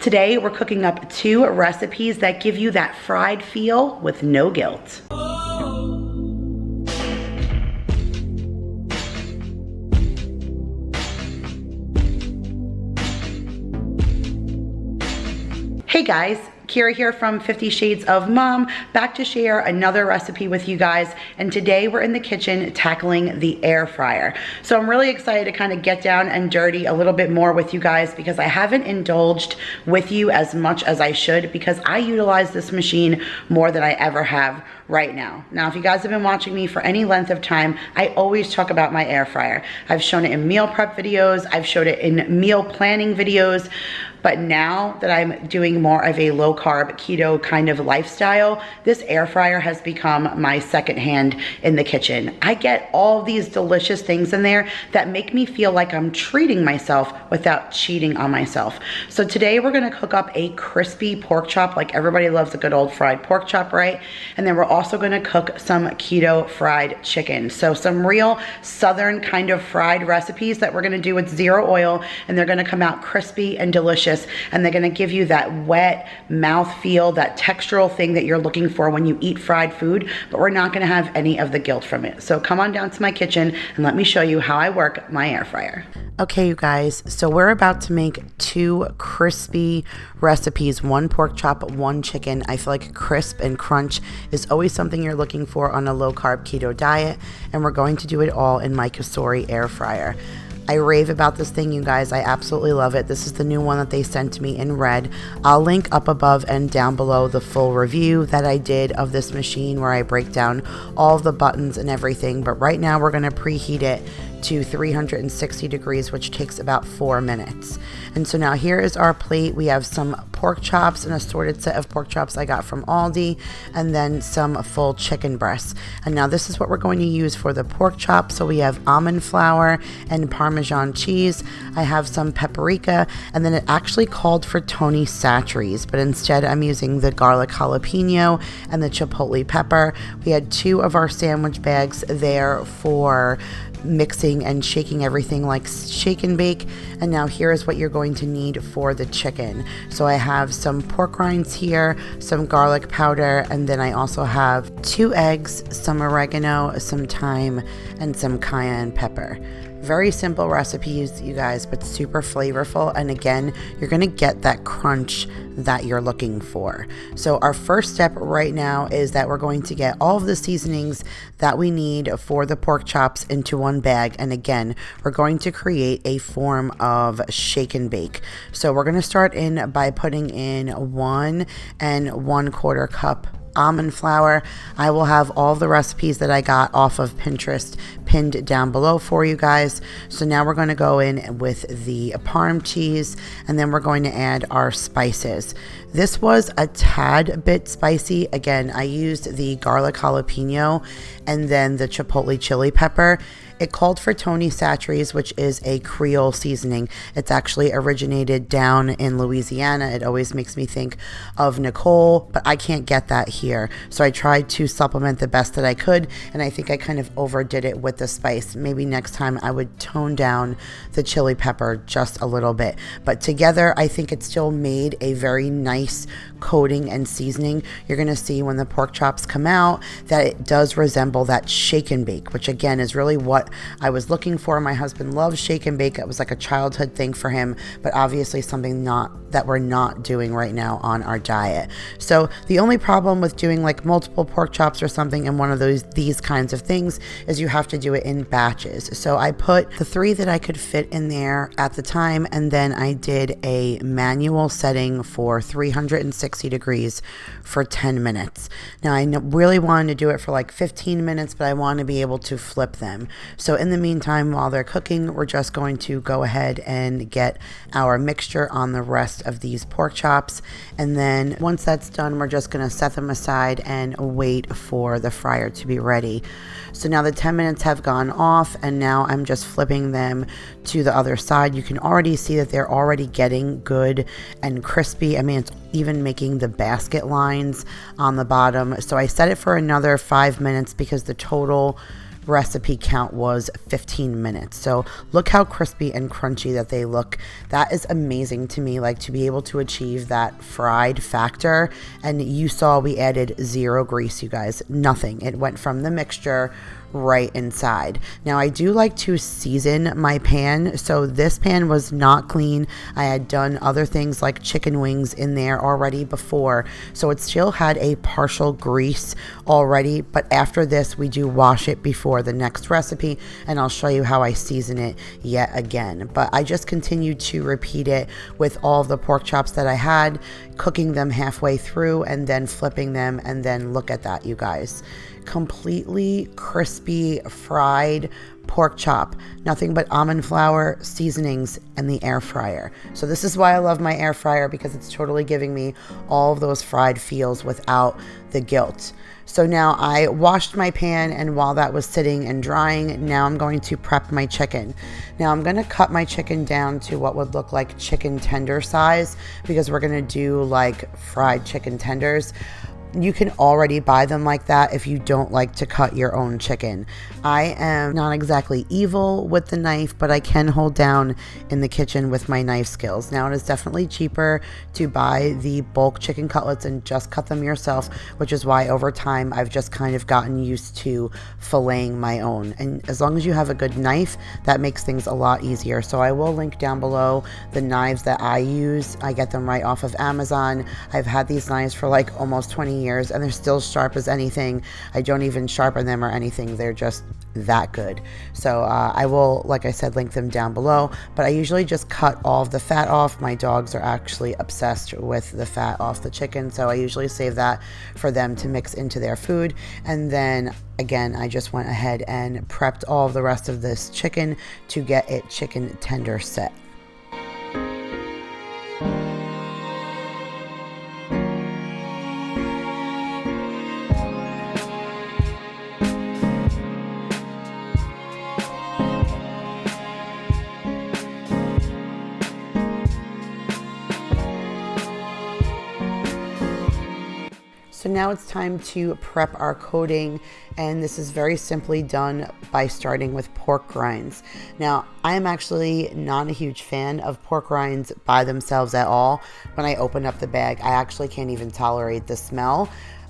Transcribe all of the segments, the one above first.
Today, we're cooking up 2 recipes that give you that fried feel with no guilt. Hey guys, Kira here from 50 Shades of Mom, back to share another recipe with you guys. And today we're in the kitchen tackling the air fryer. So I'm really excited to kind of get down and dirty a little bit more with you guys because I haven't indulged with you as much as I should because I utilize this machine more than I ever have right now. Now, if you guys have been watching me for any length of time, I always talk about my air fryer. I've shown it in meal prep videos, I've showed it in meal planning videos, but now that I'm doing more of a low carb keto kind of lifestyle, this air fryer has become my second hand in the kitchen. I get all these delicious things in there that make me feel like I'm treating myself without cheating on myself. So today we're gonna cook up a crispy pork chop, like everybody loves a good old fried pork chop, right? And then we're also gonna cook some keto fried chicken. So some real Southern kind of fried recipes that we're gonna do with 0 oil, and they're gonna come out crispy and delicious. And they're gonna give you that wet mouth feel, that textural thing that you're looking for when you eat fried food, but we're not gonna have any of the guilt from it. So come on down to my kitchen and let me show you how I work my air fryer. Okay, you guys, so we're about to make 2 crispy recipes, 1 pork chop, 1 chicken. I feel like crisp and crunch is always something you're looking for on a low carb keto diet, and we're going to do it all in my Cosori Air Fryer. I rave about this thing, you guys. I absolutely love it. This is the new one that they sent to me in red. I'll link up above and down below the full review that I did of this machine where I break down all of the buttons and everything. But right now we're going to preheat it to 360 degrees, which takes about 4 minutes. And so now here is our plate. We have some pork chops, an assorted set of pork chops I got from Aldi, and then some full chicken breasts. And now this is what we're going to use for the pork chop. So we have almond flour and Parmesan cheese. I have some paprika, and then it actually called for Tony Chachere's, but instead I'm using the garlic jalapeno and the chipotle pepper. We had 2 of our sandwich bags there for mixing and shaking everything like shake and bake. And now here is what you're going to need for the chicken. So I have some pork rinds here, some garlic powder, and then I also have 2 eggs, some oregano, some thyme, and some cayenne pepper. Very simple recipes, you guys, but super flavorful. And again, you're gonna get that crunch that you're looking for. So our first step right now is that we're going to get all of the seasonings that we need for the pork chops into one bag. And again, we're going to create a form of shake and bake. So we're gonna start in by putting in 1 1/4 cup almond flour. I will have all the recipes that I got off of Pinterest pinned down below for you guys. So now we're going to go in with the Parm cheese, and then we're going to add our spices. This was a tad bit spicy. Again, I used the garlic jalapeno and then the chipotle chili pepper. It called for Tony Chachere's, which is a Creole seasoning. It's actually originated down in Louisiana. It always makes me think of Nicole, but I can't get that here. So I tried to supplement the best that I could, and I think I kind of overdid it with the spice. Maybe next time I would tone down the chili pepper just a little bit. But together, I think it still made a very nice coating and seasoning. You're gonna see when the pork chops come out that it does resemble that shake and bake, which again is really what I was looking for. My husband loves shake and bake. It was like a childhood thing for him, but obviously something that we're not doing right now on our diet. So the only problem with doing like multiple pork chops or something in one of these kinds of things is you have to do it in batches. So I put the 3 that I could fit in there at the time, and then I did a manual setting for 360 degrees for 10 minutes. Now I really wanted to do it for like 15 minutes, but I want to be able to flip them. So in the meantime, while they're cooking, we're just going to go ahead and get our mixture on the rest of these pork chops. And then once that's done, we're just going to set them aside and wait for the fryer to be ready. So now the 10 minutes have gone off, and now I'm just flipping them to the other side. You can already see that they're already getting good and crispy. I mean, it's even making the basket lines on the bottom. So I set it for another 5 minutes because the total recipe count was 15 minutes. So look how crispy and crunchy that they look. That is amazing to me, like to be able to achieve that fried factor. And you saw we added 0 grease, you guys, nothing. It went from the mixture right inside. Now I do like to season my pan, so this pan was not clean. I had done other things like chicken wings in there already before, so it still had a partial grease already, but after this we do wash it before the next recipe, and I'll show you how I season it yet again. But I just continued to repeat it with all of the pork chops that I had, cooking them halfway through and then flipping them, and then look at that, you guys. Completely crispy fried pork chop, nothing but almond flour, seasonings, and the air fryer. So this is why I love my air fryer, because it's totally giving me all of those fried feels without the guilt. So now I washed my pan, and while that was sitting and drying, now I'm going to prep my chicken. Now I'm going to cut my chicken down to what would look like chicken tender size, because we're going to do like fried chicken tenders. You can already buy them like that if you don't like to cut your own chicken. I am not exactly evil with the knife, but I can hold down in the kitchen with my knife skills. Now it is definitely cheaper to buy the bulk chicken cutlets and just cut them yourself, which is why over time I've just kind of gotten used to filleting my own. And as long as you have a good knife, that makes things a lot easier. So I will link down below the knives that I use. I get them right off of Amazon. I've had these knives for like almost 20 years and they're still sharp as anything. I don't even sharpen them or anything. They're just that good. So I will, like I said, link them down below, but I usually just cut all of the fat off. My dogs are actually obsessed with the fat off the chicken, so I usually save that for them to mix into their food. And then again, I just went ahead and prepped all of the rest of this chicken to get it chicken tender set. So now it's time to prep our coating, and this is very simply done by starting with pork rinds. Now, I am actually not a huge fan of pork rinds by themselves at all. When I open up the bag, I actually can't even tolerate the smell.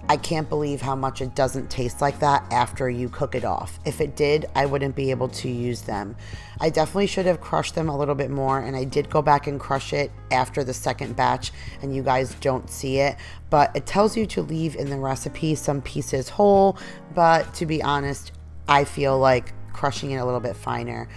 I can't believe how much it doesn't taste like that after you cook it off. If it did, I wouldn't be able to use them. I definitely should have crushed them a little bit more, and I did go back and crush it after the second batch, and you guys don't see it, but it tells you to leave in the recipe some pieces whole, but to be honest, I feel like crushing it a little bit finer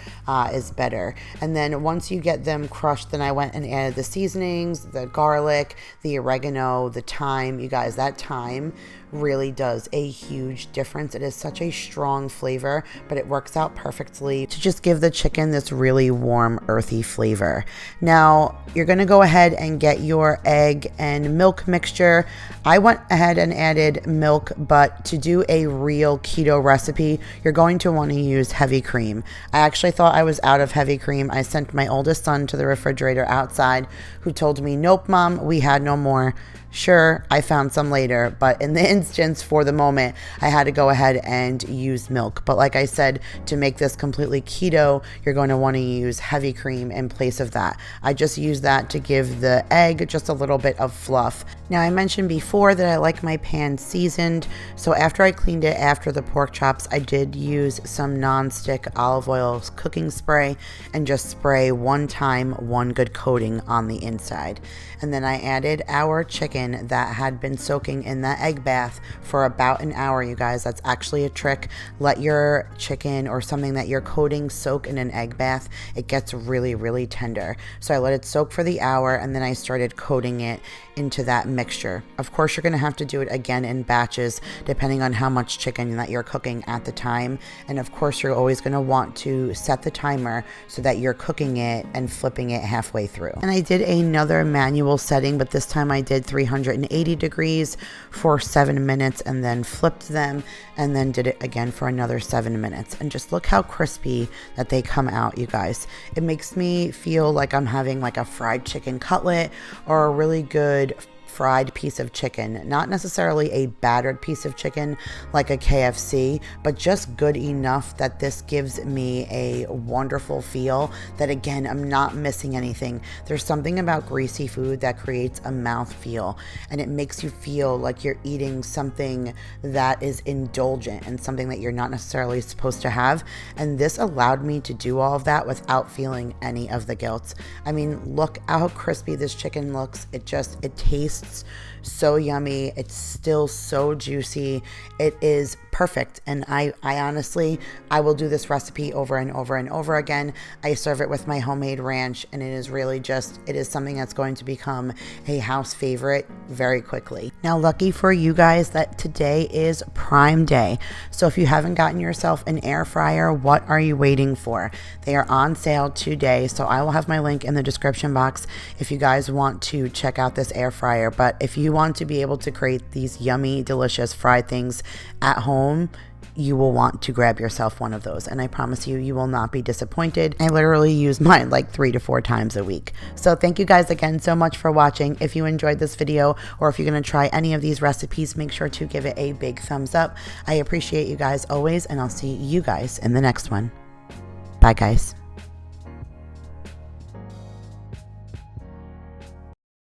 is better. And then once you get them crushed, then I went and added the seasonings, the garlic, the oregano, the thyme. You guys, that thyme really does a huge difference. It is such a strong flavor, but it works out perfectly to just give the chicken this really warm, earthy flavor. Now, you're gonna go ahead and get your egg and milk mixture. I went ahead and added milk, but to do a real keto recipe, you're going to want to use heavy cream. I actually thought I was out of heavy cream. I sent my oldest son to the refrigerator outside, who told me, "Nope, Mom, we had no more." Sure, I found some later, but in the instance for the moment, I had to go ahead and use milk. But like I said, to make this completely keto, you're going to want to use heavy cream in place of that. I just use that to give the egg just a little bit of fluff. Now, I mentioned before that I like my pan seasoned, so after I cleaned it after the pork chops, I did use some non-stick olive oil cooking spray and just spray one time, one good coating on the inside. And then I added our chicken that had been soaking in that egg bath for about an hour, you guys. That's actually a trick. Let your chicken or something that you're coating soak in an egg bath. It gets really, really tender. So I let it soak for the hour, and then I started coating it into that mixture. Of course, you're going to have to do it again in batches depending on how much chicken that you're cooking at the time. And of course, you're always going to want to set the timer so that you're cooking it and flipping it halfway through. And I did another manual setting, but this time I did 380 degrees for 7 minutes and then flipped them and then did it again for another 7 minutes. And just look how crispy that they come out, you guys. It makes me feel like I'm having like a fried chicken cutlet or a really good fried piece of chicken, not necessarily a battered piece of chicken like a KFC, but just good enough that this gives me a wonderful feel that, again, I'm not missing anything. There's something about greasy food that creates a mouth feel, and it makes you feel like you're eating something that is indulgent and something that you're not necessarily supposed to have. And this allowed me to do all of that without feeling any of the guilt. I mean, look how crispy this chicken looks. It tastes so yummy. It's still so juicy. It is perfect. And I honestly, I will do this recipe over and over and over again. I serve it with my homemade ranch, and it is really just, it is something that's going to become a house favorite very quickly. Now, lucky for you guys that today is Prime Day. So if you haven't gotten yourself an air fryer, what are you waiting for? They are on sale today. So I will have my link in the description box if you guys want to check out this air fryer. But if you want to be able to create these yummy, delicious fried things at home, you will want to grab yourself one of those. And I promise you, you will not be disappointed. I literally use mine like 3 to 4 times a week. So thank you guys again so much for watching. If you enjoyed this video, or if you're going to try any of these recipes, make sure to give it a big thumbs up. I appreciate you guys always, and I'll see you guys in the next one. Bye, guys.